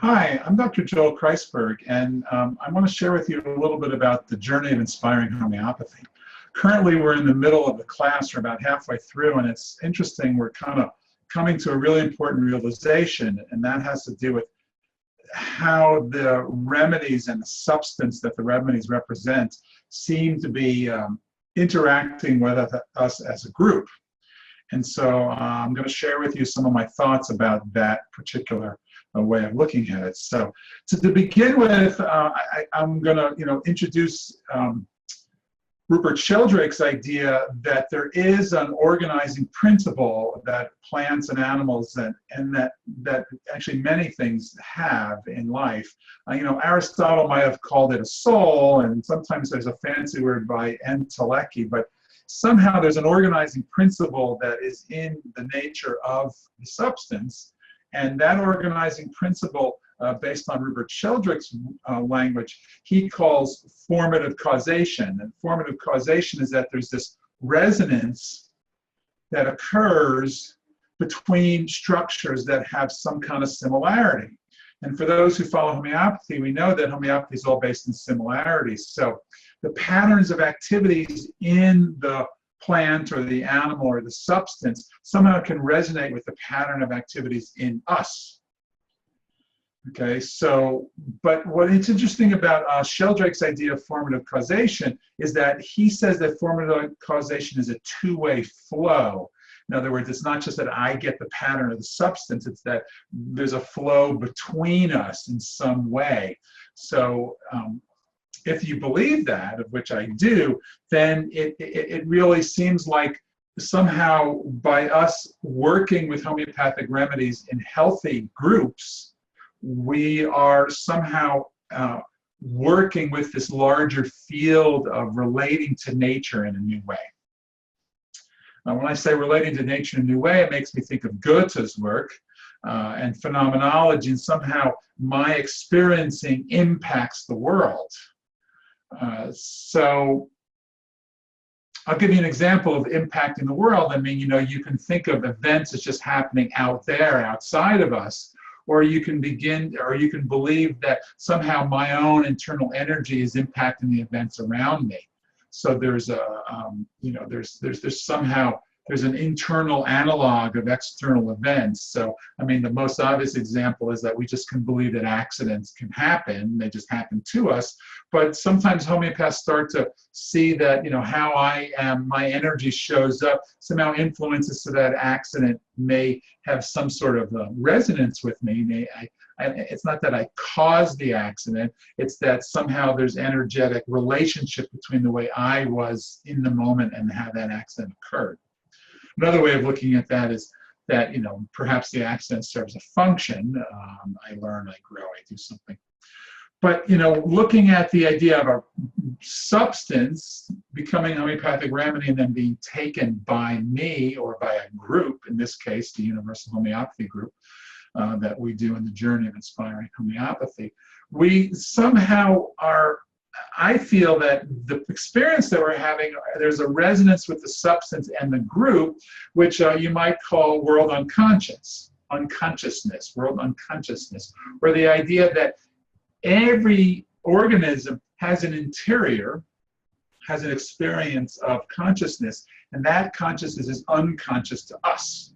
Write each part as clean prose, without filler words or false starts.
Hi, I'm Dr. Joel Kreisberg, and I want to share with you a little bit about the journey of inspiring homeopathy. Currently, we're in the middle of the class, we're about halfway through, and it's interesting, we're kind of coming to a really important realization, and that has to do with how the remedies and the substance that the remedies represent seem to be interacting with us as a group. And so I'm going to share with you some of my thoughts about that particular way of looking at it. So to begin with, I'm going to introduce Rupert Sheldrake's idea that there is an organizing principle that plants and animals and that actually many things have in life. Aristotle might have called it a soul, and sometimes there's a fancy word by entelechy, but somehow there's an organizing principle that is in the nature of the substance, and that organizing principle, based on Rupert Sheldrake's language, he calls formative causation. And formative causation is that there's this resonance that occurs between structures that have some kind of similarity. And for those who follow homeopathy, we know that homeopathy is all based in similarities. So the patterns of activities in the plant or the animal or the substance somehow can resonate with the pattern of activities in us. Okay, so, but what is interesting about Sheldrake's idea of formative causation is that he says that formative causation is a two-way flow. In other words, it's not just that I get the pattern of the substance, it's that there's a flow between us in some way. So if you believe that, of which I do, then it really seems like somehow by us working with homeopathic remedies in healthy groups, we are somehow working with this larger field of relating to nature in a new way. When I say relating to nature in a new way, it makes me think of Goethe's work and phenomenology, and somehow my experiencing impacts the world. So I'll give you an example of impacting the world. I mean, you can think of events as just happening out there, outside of us, or you can believe that somehow my own internal energy is impacting the events around me. So there's there's an internal analog of external events. So, I mean, the most obvious example is that we just can believe that accidents can happen. They just happen to us. But sometimes homeopaths start to see that, how I am, my energy shows up, somehow influences so that accident may have some sort of resonance with me. It's not that I caused the accident, it's that somehow there's energetic relationship between the way I was in the moment and how that accident occurred. Another way of looking at that is that, perhaps the accident serves a function. I learn, I grow, I do something. But, looking at the idea of a substance becoming a homeopathic remedy and then being taken by me or by a group, in this case, the Universal Homeopathy Group, that we do in the journey of inspiring homeopathy, we somehow are, I feel that the experience that we're having, there's a resonance with the substance and the group, which you might call world unconsciousness, world unconsciousness, or the idea that every organism has an interior, has an experience of consciousness, and that consciousness is unconscious to us.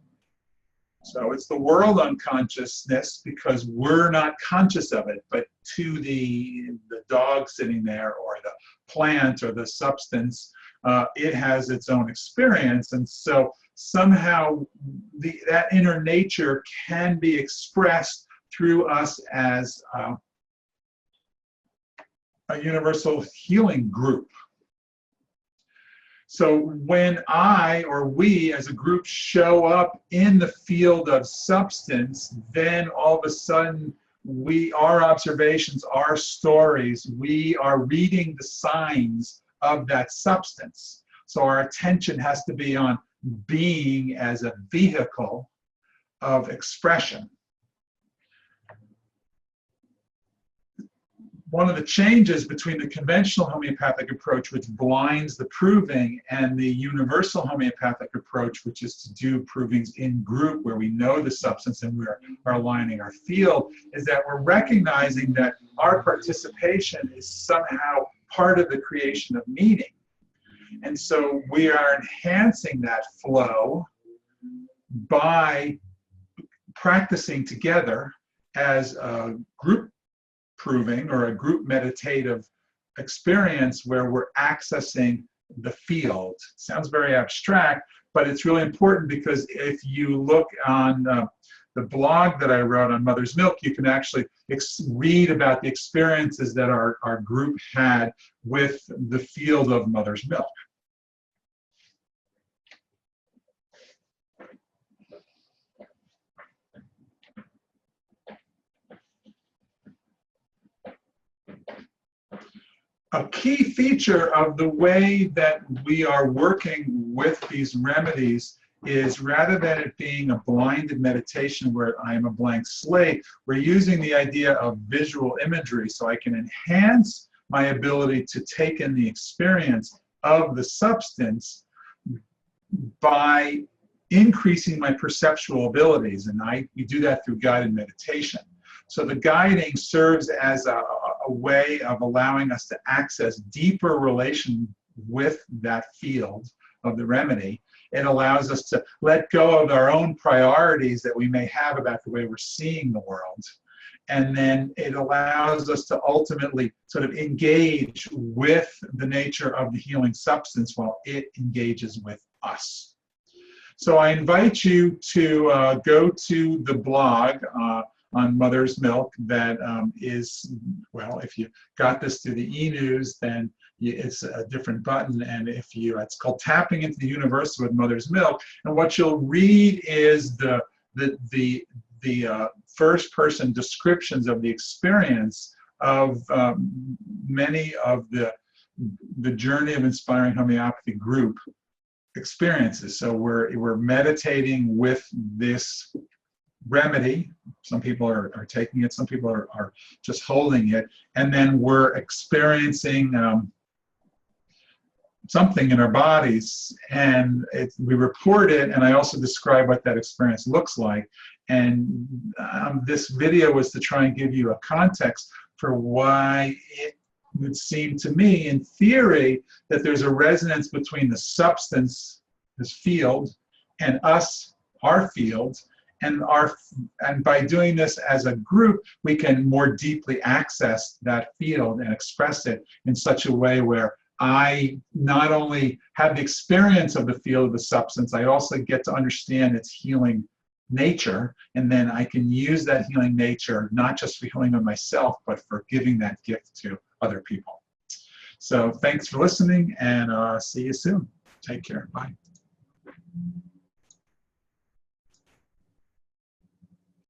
So it's the world unconsciousness because we're not conscious of it, but to the dog sitting there or the plant or the substance, it has its own experience. And so somehow that inner nature can be expressed through us as a universal healing group. So when I or we as a group show up in the field of substance, then all of a sudden our observations, our stories, we are reading the signs of that substance. So our attention has to be on being as a vehicle of expression. one of the changes between the conventional homeopathic approach, which blinds the proving, and the universal homeopathic approach, which is to do provings in group where we know the substance and we're aligning our field, is that we're recognizing that our participation is somehow part of the creation of meaning. And so we are enhancing that flow by practicing together as a group proving or a group meditative experience where we're accessing the field. Sounds very abstract, but it's really important, because if you look on the blog that I wrote on Mother's Milk, you can actually read about the experiences that our group had with the field of Mother's Milk. A key feature of the way that we are working with these remedies is, rather than it being a blinded meditation where I am a blank slate, we're using the idea of visual imagery so I can enhance my ability to take in the experience of the substance by increasing my perceptual abilities. And we do that through guided meditation. So the guiding serves as a way of allowing us to access deeper relation with that field of the remedy. It allows us to let go of our own priorities that we may have about the way we're seeing the world. And then it allows us to ultimately sort of engage with the nature of the healing substance while it engages with us. So I invite you to go to the blog on Mother's Milk that is, well, if you got this through the e-news, then it's a different button, and if you, it's called Tapping into the Universe with Mother's Milk, and what you'll read is the first-person descriptions of the experience of many of the Journey of Inspiring Homeopathy group experiences. So we're meditating with this remedy. Some people are taking it, some people are just holding it, and then we're experiencing something in our bodies, and we report it, and I also describe what that experience looks like. And this video was to try and give you a context for why it would seem to me, in theory, that there's a resonance between the substance, this field, and us, our field, and by doing this as a group, we can more deeply access that field and express it in such a way where I not only have the experience of the field of the substance, I also get to understand its healing nature, and then I can use that healing nature not just for healing of myself, but for giving that gift to other people. So thanks for listening, and see you soon. Take care. Bye.